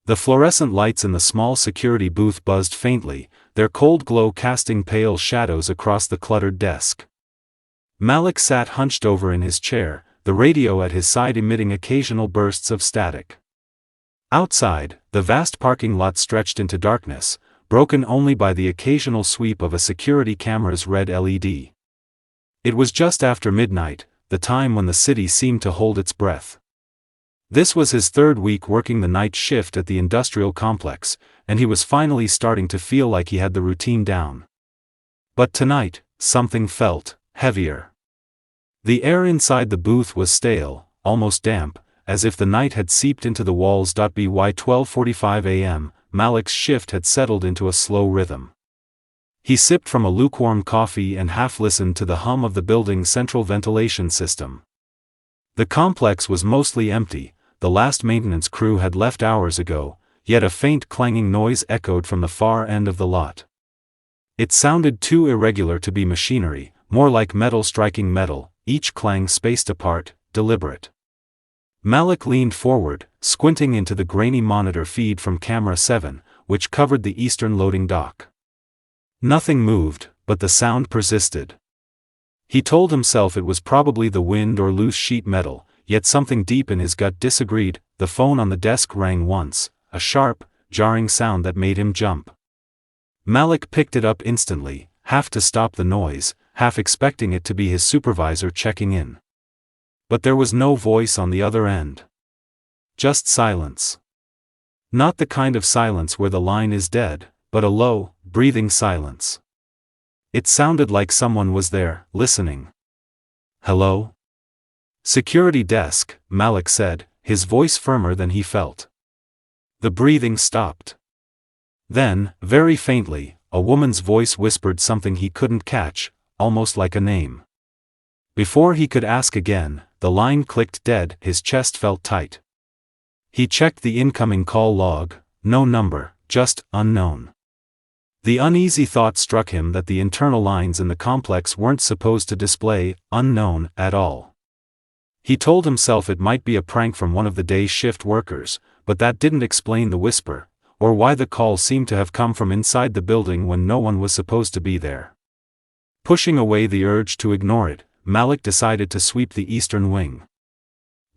The fluorescent lights in the small security booth buzzed faintly, their cold glow casting pale shadows across the cluttered desk. Malik sat hunched over in his chair, the radio at his side emitting occasional bursts of static. Outside, the vast parking lot stretched into darkness, broken only by the occasional sweep of a security camera's red LED. It was just after midnight, the time when the city seemed to hold its breath. This was his third week working the night shift at the industrial complex, and he was finally starting to feel like he had the routine down. But tonight, something felt heavier. The air inside the booth was stale, almost damp, as if the night had seeped into the walls. By 12:45 a.m., Malik's shift had settled into a slow rhythm. He sipped from a lukewarm coffee and half listened to the hum of the building's central ventilation system. The complex was mostly empty, the last maintenance crew had left hours ago, yet a faint clanging noise echoed from the far end of the lot. It sounded too irregular to be machinery, more like metal striking metal, each clang spaced apart, deliberate. Malik leaned forward, squinting into the grainy monitor feed from Camera 7, which covered the eastern loading dock. Nothing moved, but the sound persisted. He told himself it was probably the wind or loose sheet metal, yet something deep in his gut disagreed. The phone on the desk rang once, a sharp, jarring sound that made him jump. Malik picked it up instantly, half to stop the noise, half expecting it to be his supervisor checking in. But there was no voice on the other end. Just silence. Not the kind of silence where the line is dead, but a low, breathing silence. It sounded like someone was there, listening. "Hello?" "Security desk," Malik said, his voice firmer than he felt. The breathing stopped. Then, very faintly, a woman's voice whispered something he couldn't catch, almost like a name. Before he could ask again, the line clicked dead. His chest felt tight. He checked the incoming call log, no number, just unknown. The uneasy thought struck him that the internal lines in the complex weren't supposed to display unknown at all. He told himself it might be a prank from one of the day shift workers, but that didn't explain the whisper, or why the call seemed to have come from inside the building when no one was supposed to be there. Pushing away the urge to ignore it, Malik decided to sweep the eastern wing.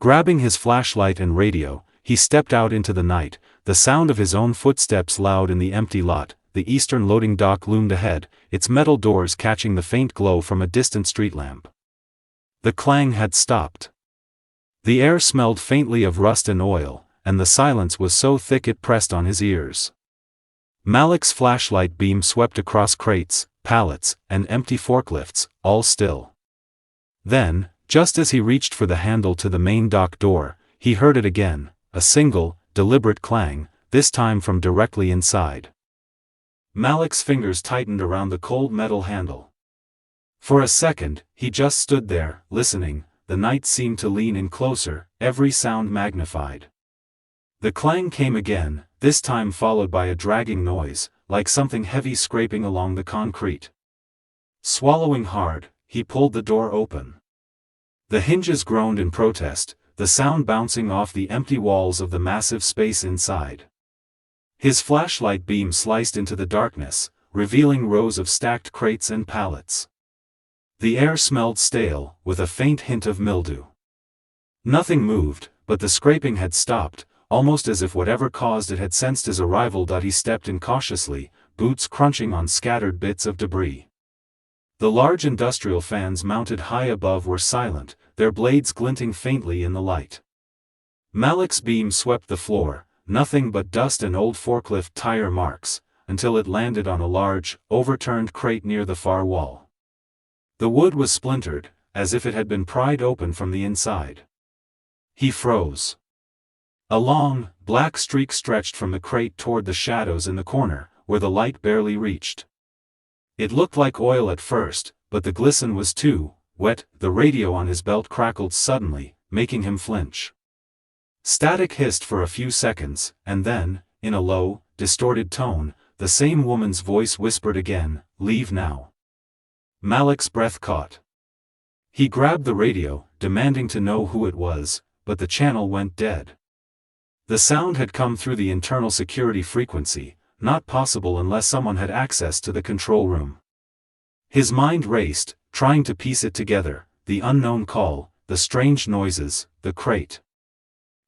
Grabbing his flashlight and radio, he stepped out into the night, the sound of his own footsteps loud in the empty lot. The eastern loading dock loomed ahead, its metal doors catching the faint glow from a distant street lamp. The clang had stopped. The air smelled faintly of rust and oil, and the silence was so thick it pressed on his ears. Malik's flashlight beam swept across crates, pallets, and empty forklifts, all still. Then, just as he reached for the handle to the main dock door, he heard it again, a single, deliberate clang, this time from directly inside. Malik's fingers tightened around the cold metal handle. For a second, he just stood there, listening. The night seemed to lean in closer, every sound magnified. The clang came again, this time followed by a dragging noise, like something heavy scraping along the concrete. Swallowing hard, he pulled the door open. The hinges groaned in protest, the sound bouncing off the empty walls of the massive space inside. His flashlight beam sliced into the darkness, revealing rows of stacked crates and pallets. The air smelled stale, with a faint hint of mildew. Nothing moved, but the scraping had stopped, almost as if whatever caused it had sensed his arrival. He stepped in cautiously, boots crunching on scattered bits of debris. The large industrial fans mounted high above were silent, their blades glinting faintly in the light. Malik's beam swept the floor, nothing but dust and old forklift tire marks, until it landed on a large, overturned crate near the far wall. The wood was splintered, as if it had been pried open from the inside. He froze. A long, black streak stretched from the crate toward the shadows in the corner, where the light barely reached. It looked like oil at first, but the glisten was too wet. The radio on his belt crackled suddenly, making him flinch. Static hissed for a few seconds, and then, in a low, distorted tone, the same woman's voice whispered again, "Leave now." Malik's breath caught. He grabbed the radio, demanding to know who it was, but the channel went dead. The sound had come through the internal security frequency, not possible unless someone had access to the control room. His mind raced, trying to piece it together, the unknown call, the strange noises, the crate.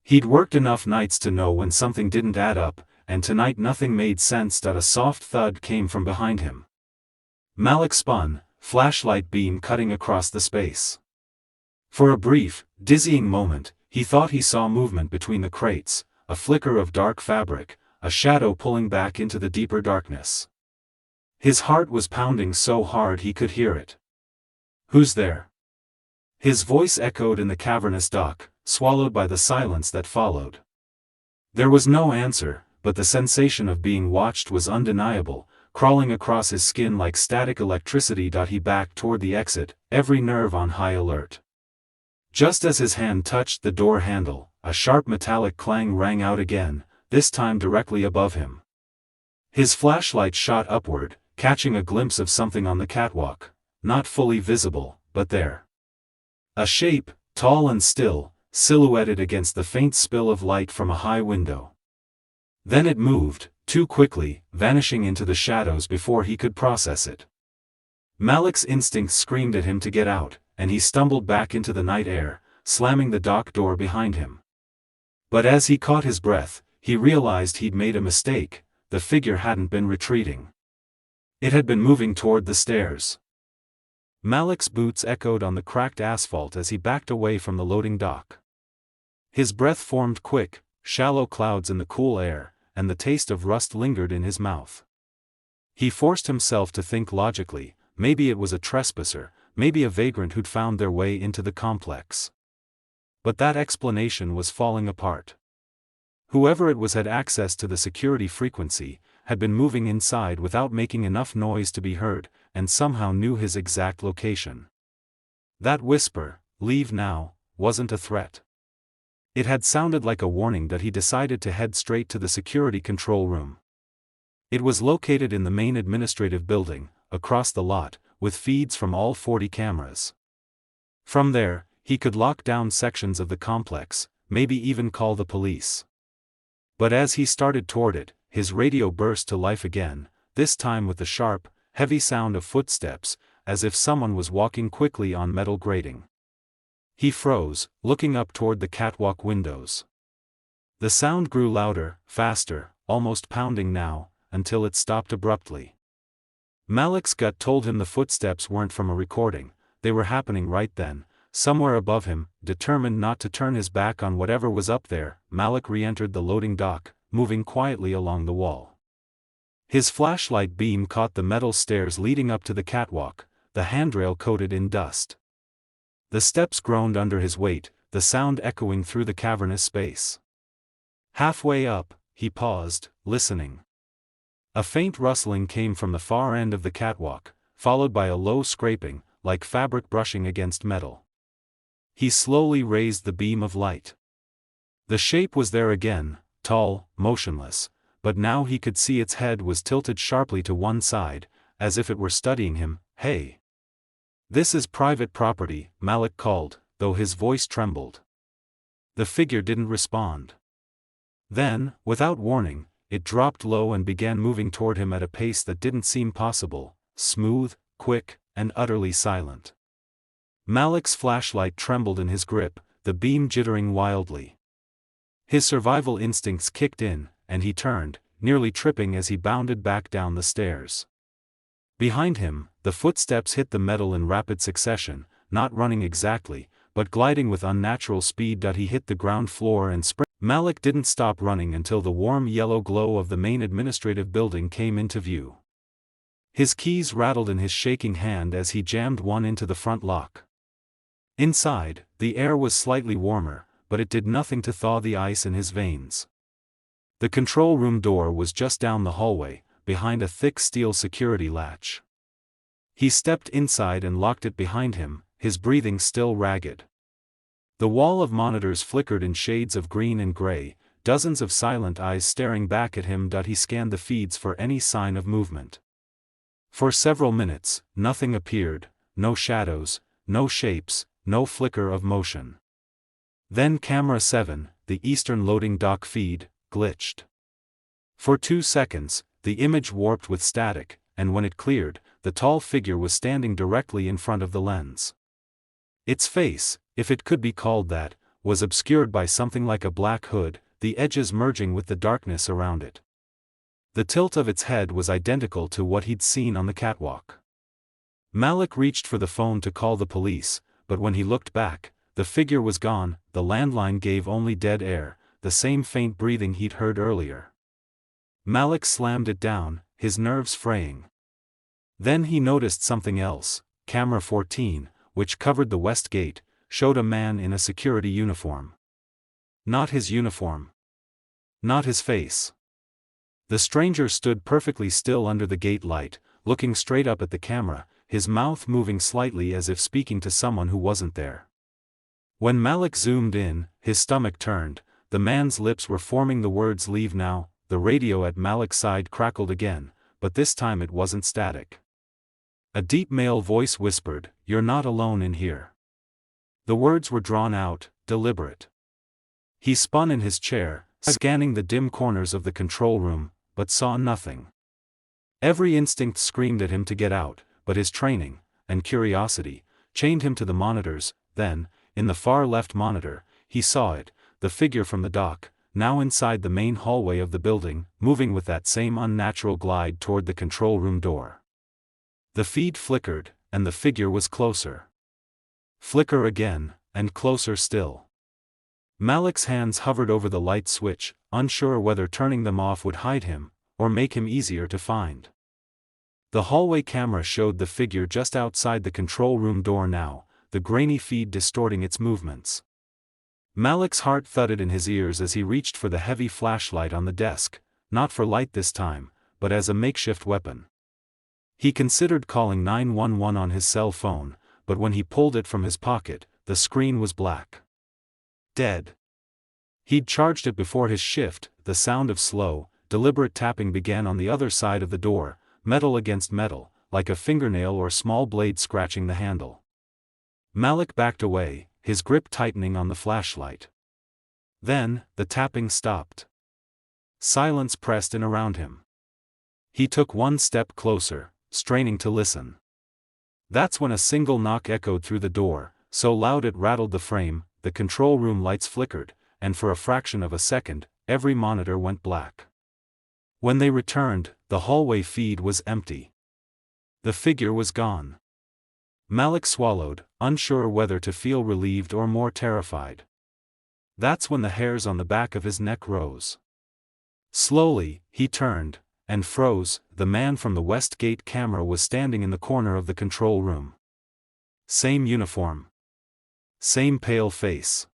He'd worked enough nights to know when something didn't add up, and tonight nothing made sense. A soft thud came from behind him. Malik spun, flashlight beam cutting across the space. For a brief, dizzying moment, he thought he saw movement between the crates, a flicker of dark fabric, a shadow pulling back into the deeper darkness. His heart was pounding so hard he could hear it. "Who's there?" His voice echoed in the cavernous dock, swallowed by the silence that followed. There was no answer, but the sensation of being watched was undeniable, crawling across his skin like static electricity. He backed toward the exit, every nerve on high alert. Just as his hand touched the door handle, a sharp metallic clang rang out again, this time directly above him. His flashlight shot upward, catching a glimpse of something on the catwalk, not fully visible, but there. A shape, tall and still, silhouetted against the faint spill of light from a high window. Then it moved, too quickly, vanishing into the shadows before he could process it. Malik's instincts screamed at him to get out, and he stumbled back into the night air, slamming the dock door behind him. But as he caught his breath, he realized he'd made a mistake. The figure hadn't been retreating. It had been moving toward the stairs. Malik's boots echoed on the cracked asphalt as he backed away from the loading dock. His breath formed quick, shallow clouds in the cool air, and the taste of rust lingered in his mouth. He forced himself to think logically. Maybe it was a trespasser, maybe a vagrant who'd found their way into the complex. But that explanation was falling apart. Whoever it was had access to the security frequency, had been moving inside without making enough noise to be heard, and somehow knew his exact location. That whisper, "Leave now," wasn't a threat. It had sounded like a warning. He decided to head straight to the security control room. It was located in the main administrative building, across the lot, with feeds from all 40 cameras. From there, he could lock down sections of the complex, maybe even call the police. But as he started toward it, his radio burst to life again, this time with the sharp, heavy sound of footsteps, as if someone was walking quickly on metal grating. He froze, looking up toward the catwalk windows. The sound grew louder, faster, almost pounding now, until it stopped abruptly. Malik's gut told him the footsteps weren't from a recording, they were happening right then, somewhere above him. Determined not to turn his back on whatever was up there, Malik re-entered the loading dock, moving quietly along the wall. His flashlight beam caught the metal stairs leading up to the catwalk, the handrail coated in dust. The steps groaned under his weight, the sound echoing through the cavernous space. Halfway up, he paused, listening. A faint rustling came from the far end of the catwalk, followed by a low scraping, like fabric brushing against metal. He slowly raised the beam of light. The shape was there again, tall, motionless, but now he could see its head was tilted sharply to one side, as if it were studying him. "Hey! This is private property," Malik called, though his voice trembled. The figure didn't respond. Then, without warning, it dropped low and began moving toward him at a pace that didn't seem possible, smooth, quick, and utterly silent. Malik's flashlight trembled in his grip, the beam jittering wildly. His survival instincts kicked in, and he turned, nearly tripping as he bounded back down the stairs. Behind him, the footsteps hit the metal in rapid succession, not running exactly, but gliding with unnatural speed. He hit the ground floor and sprang. Malik didn't stop running until the warm yellow glow of the main administrative building came into view. His keys rattled in his shaking hand as he jammed one into the front lock. Inside, the air was slightly warmer, but it did nothing to thaw the ice in his veins. The control room door was just down the hallway, behind a thick steel security latch. He stepped inside and locked it behind him, his breathing still ragged. The wall of monitors flickered in shades of green and gray, dozens of silent eyes staring back at him. He scanned the feeds for any sign of movement. For several minutes, nothing appeared, no shadows, no shapes, no flicker of motion. Then Camera 7, the eastern loading dock feed, glitched. For 2 seconds, the image warped with static, and when it cleared, the tall figure was standing directly in front of the lens. Its face, if it could be called that, was obscured by something like a black hood, the edges merging with the darkness around it. The tilt of its head was identical to what he'd seen on the catwalk. Malik reached for the phone to call the police, but when he looked back, the figure was gone. The landline gave only dead air, the same faint breathing he'd heard earlier. Malik slammed it down, his nerves fraying. Then he noticed something else. Camera 14, which covered the west gate, showed a man in a security uniform. Not his uniform. Not his face. The stranger stood perfectly still under the gate light, looking straight up at the camera, his mouth moving slightly as if speaking to someone who wasn't there. When Malik zoomed in, his stomach turned. The man's lips were forming the words "leave now." The radio at Malik's side crackled again, but this time it wasn't static. A deep male voice whispered, "You're not alone in here." The words were drawn out, deliberate. He spun in his chair, scanning the dim corners of the control room, but saw nothing. Every instinct screamed at him to get out, but his training, and curiosity, chained him to the monitors. Then, in the far left monitor, he saw it, the figure from the dock, now inside the main hallway of the building, moving with that same unnatural glide toward the control room door. The feed flickered, and the figure was closer. Flicker again, and closer still. Malik's hands hovered over the light switch, unsure whether turning them off would hide him, or make him easier to find. The hallway camera showed the figure just outside the control room door now, the grainy feed distorting its movements. Malik's heart thudded in his ears as he reached for the heavy flashlight on the desk, not for light this time, but as a makeshift weapon. He considered calling 911 on his cell phone, but when he pulled it from his pocket, the screen was black. Dead. He'd charged it before his shift. The sound of slow, deliberate tapping began on the other side of the door, metal against metal, like a fingernail or small blade scratching the handle. Malik backed away, his grip tightening on the flashlight. Then, the tapping stopped. Silence pressed in around him. He took one step closer, straining to listen. That's when a single knock echoed through the door, so loud it rattled the frame. The control room lights flickered, and for a fraction of a second, every monitor went black. When they returned, the hallway feed was empty. The figure was gone. Malik swallowed, unsure whether to feel relieved or more terrified. That's when the hairs on the back of his neck rose. Slowly, he turned, and froze. The man from the West Gate camera was standing in the corner of the control room. Same uniform. Same pale face.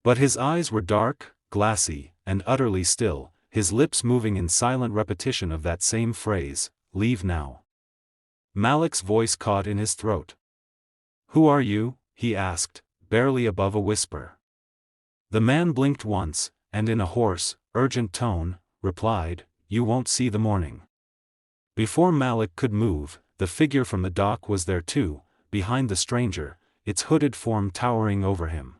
But his eyes were dark, glassy, and utterly still, his lips moving in silent repetition of that same phrase, "Leave now." Malik's voice caught in his throat. "Who are you?" he asked, barely above a whisper. The man blinked once, and in a hoarse, urgent tone, replied, "You won't see the morning." Before Malik could move, the figure from the dock was there too, behind the stranger, its hooded form towering over him.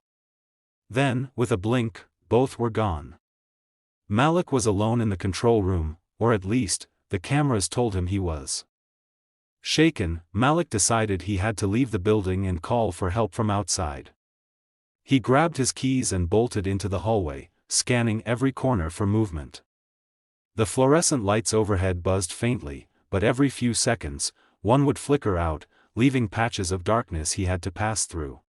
Then, with a blink, both were gone. Malik was alone in the control room, or at least, the cameras told him he was. Shaken, Malik decided he had to leave the building and call for help from outside. He grabbed his keys and bolted into the hallway, scanning every corner for movement. The fluorescent lights overhead buzzed faintly, but every few seconds, one would flicker out, leaving patches of darkness he had to pass through.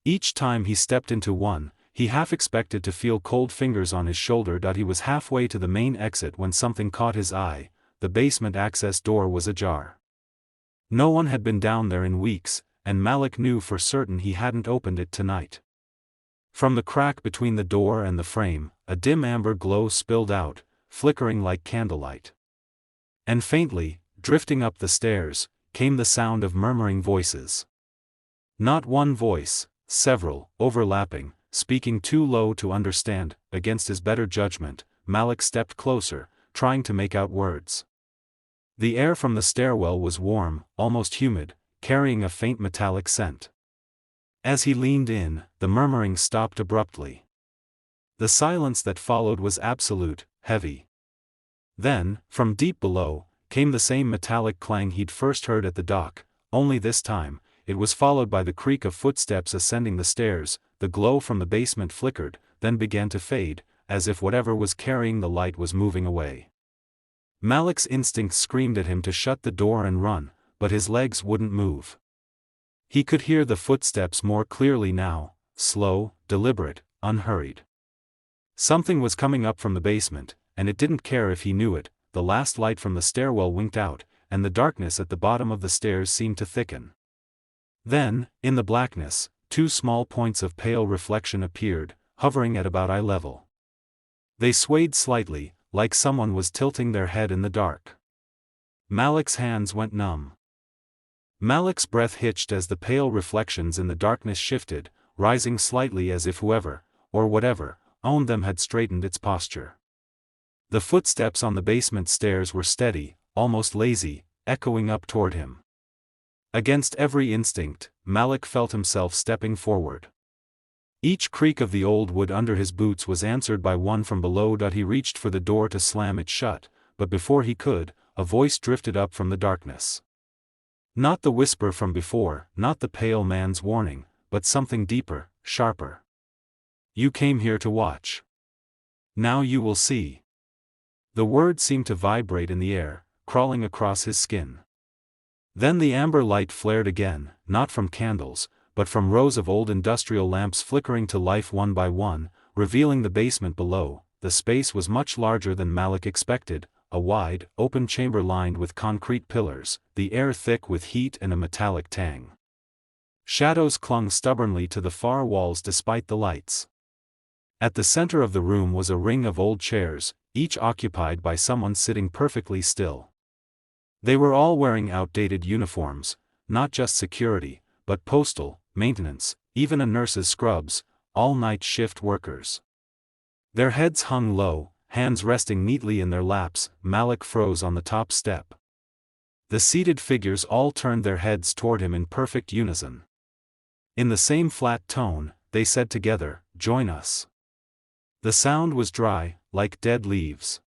Each time he stepped into one, he half expected to feel cold fingers on his shoulder. He was halfway to the main exit when something caught his eye. The basement access door was ajar. No one had been down there in weeks, and Malik knew for certain he hadn't opened it tonight. From the crack between the door and the frame, a dim amber glow spilled out, flickering like candlelight. And faintly, drifting up the stairs, came the sound of murmuring voices. Not one voice, several, overlapping, speaking too low to understand. Against his better judgment, Malik stepped closer, trying to make out words. The air from the stairwell was warm, almost humid, carrying a faint metallic scent. As he leaned in, the murmuring stopped abruptly. The silence that followed was absolute, heavy. Then, from deep below, came the same metallic clang he'd first heard at the dock, only this time, it was followed by the creak of footsteps ascending the stairs. The glow from the basement flickered, then began to fade, as if whatever was carrying the light was moving away. Malik's instincts screamed at him to shut the door and run, but his legs wouldn't move. He could hear the footsteps more clearly now, slow, deliberate, unhurried. Something was coming up from the basement, and it didn't care if he knew it. The last light from the stairwell winked out, and the darkness at the bottom of the stairs seemed to thicken. Then, in the blackness, two small points of pale reflection appeared, hovering at about eye level. They swayed slightly, like someone was tilting their head in the dark. Malik's hands went numb. Malik's breath hitched as the pale reflections in the darkness shifted, rising slightly as if whoever, or whatever, owned them had straightened its posture. The footsteps on the basement stairs were steady, almost lazy, echoing up toward him. Against every instinct, Malik felt himself stepping forward. Each creak of the old wood under his boots was answered by one from below. He reached for the door to slam it shut, but before he could, a voice drifted up from the darkness. Not the whisper from before, not the pale man's warning, but something deeper, sharper. "You came here to watch. Now you will see." The word seemed to vibrate in the air, crawling across his skin. Then the amber light flared again, not from candles, but from rows of old industrial lamps flickering to life one by one, revealing the basement below. The space was much larger than Malik expected, a wide, open chamber lined with concrete pillars, the air thick with heat and a metallic tang. Shadows clung stubbornly to the far walls despite the lights. At the center of the room was a ring of old chairs, each occupied by someone sitting perfectly still. They were all wearing outdated uniforms, not just security, but postal, maintenance, even a nurse's scrubs, all night shift workers. Their heads hung low, hands resting neatly in their laps. Malik froze on the top step. The seated figures all turned their heads toward him in perfect unison. In the same flat tone, they said together, "Join us." The sound was dry, like dead leaves.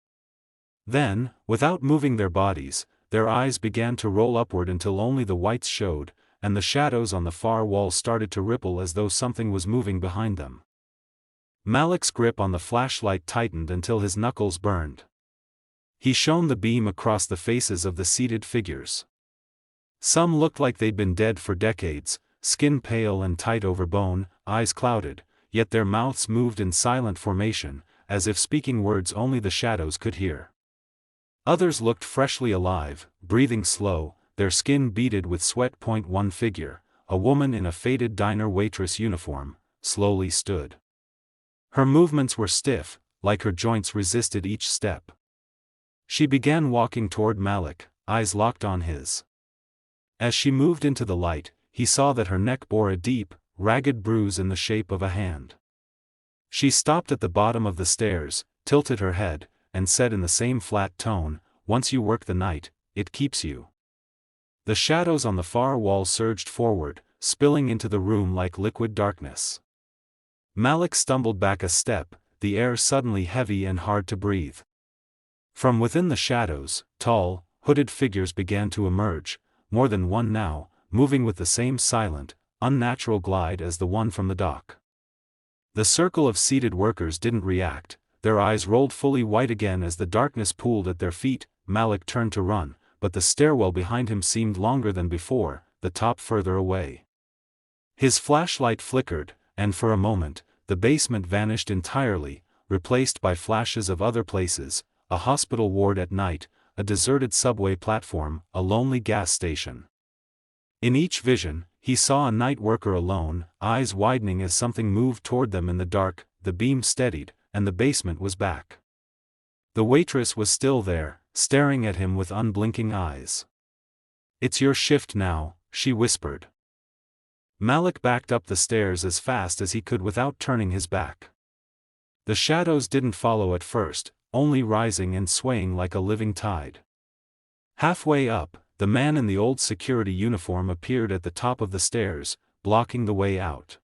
Then, without moving their bodies, their eyes began to roll upward until only the whites showed, and the shadows on the far wall started to ripple as though something was moving behind them. Malik's grip on the flashlight tightened until his knuckles burned. He shone the beam across the faces of the seated figures. Some looked like they'd been dead for decades, skin pale and tight over bone, eyes clouded, yet their mouths moved in silent formation, as if speaking words only the shadows could hear. Others looked freshly alive, breathing slow, their skin beaded with sweat. One figure, a woman in a faded diner waitress uniform, slowly stood. Her movements were stiff, like her joints resisted each step. She began walking toward Malik, eyes locked on his. As she moved into the light, he saw that her neck bore a deep, ragged bruise in the shape of a hand. She stopped at the bottom of the stairs, tilted her head, and said in the same flat tone, "Once you work the night, it keeps you." The shadows on the far wall surged forward, spilling into the room like liquid darkness. Malik stumbled back a step, the air suddenly heavy and hard to breathe. From within the shadows, tall, hooded figures began to emerge, more than one now, moving with the same silent, unnatural glide as the one from the dock. The circle of seated workers didn't react, their eyes rolled fully white again as the darkness pooled at their feet. Malik turned to run, but the stairwell behind him seemed longer than before, the top further away. His flashlight flickered, and for a moment, the basement vanished entirely, replaced by flashes of other places, a hospital ward at night, a deserted subway platform, a lonely gas station. In each vision, he saw a night worker alone, eyes widening as something moved toward them in the dark. The beam steadied, and the basement was back. The waitress was still there, staring at him with unblinking eyes. "It's your shift now," she whispered. Malik backed up the stairs as fast as he could without turning his back. The shadows didn't follow at first, only rising and swaying like a living tide. Halfway up, the man in the old security uniform appeared at the top of the stairs, blocking the way out.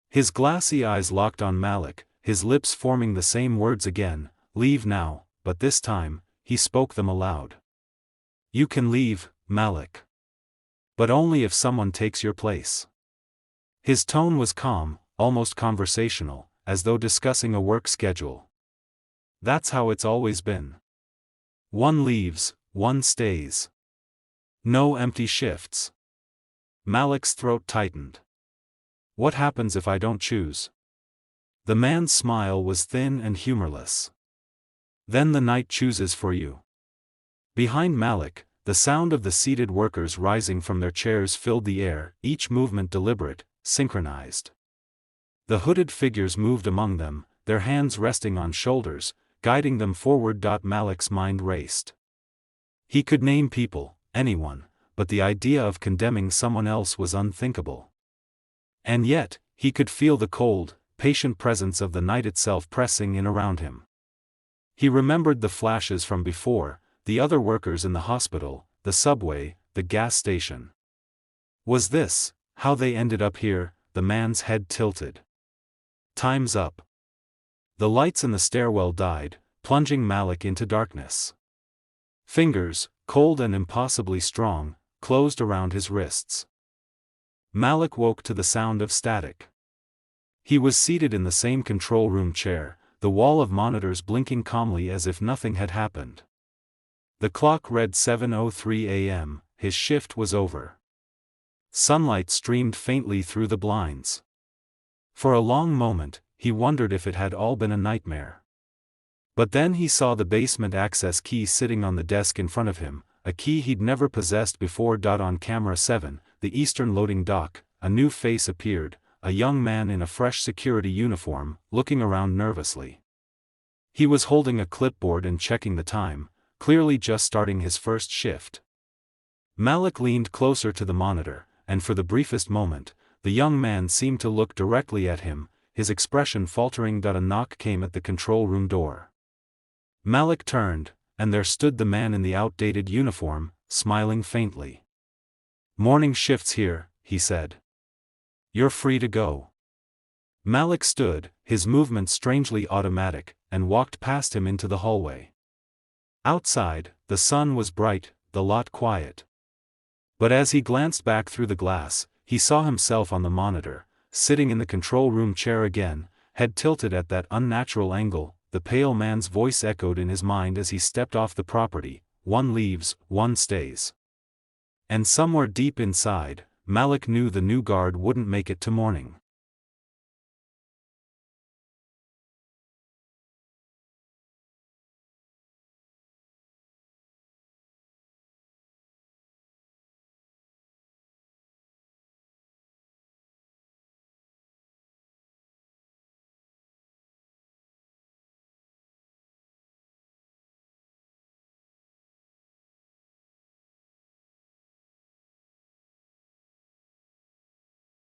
His glassy eyes locked on Malik, his lips forming the same words again, "Leave now," but this time, he spoke them aloud. "You can leave, Malik. But only if someone takes your place." His tone was calm, almost conversational, as though discussing a work schedule. "That's how it's always been. One leaves, one stays. No empty shifts." Malik's throat tightened. "What happens if I don't choose?" The man's smile was thin and humorless. "Then the night chooses for you." Behind Malik, the sound of the seated workers rising from their chairs filled the air, each movement deliberate, synchronized. The hooded figures moved among them, their hands resting on shoulders, guiding them forward. Malik's mind raced. He could name people, anyone, but the idea of condemning someone else was unthinkable. And yet, he could feel the cold, patient presence of the night itself pressing in around him. He remembered the flashes from before, the other workers in the hospital, the subway, the gas station. Was this how they ended up here? The man's head tilted. "Time's up." The lights in the stairwell died, plunging Malik into darkness. Fingers, cold and impossibly strong, closed around his wrists. Malik woke to the sound of static. He was seated in the same control room chair, the wall of monitors blinking calmly as if nothing had happened. The clock read 7:03 a.m., his shift was over. Sunlight streamed faintly through the blinds. For a long moment, he wondered if it had all been a nightmare. But then he saw the basement access key sitting on the desk in front of him, a key he'd never possessed before. On camera 7, the Eastern loading dock, a new face appeared, a young man in a fresh security uniform, looking around nervously. He was holding a clipboard and checking the time, clearly just starting his first shift. Malik leaned closer to the monitor, and for the briefest moment, the young man seemed to look directly at him, his expression faltering. A knock came at the control room door. Malik turned, and there stood the man in the outdated uniform, smiling faintly. "Morning shift's here," he said. "You're free to go." Malik stood, his movements strangely automatic, and walked past him into the hallway. Outside, the sun was bright, the lot quiet. But as he glanced back through the glass, he saw himself on the monitor, sitting in the control room chair again, head tilted at that unnatural angle. The pale man's voice echoed in his mind as he stepped off the property, "One leaves, one stays." And somewhere deep inside, Malik knew the new guard wouldn't make it to morning.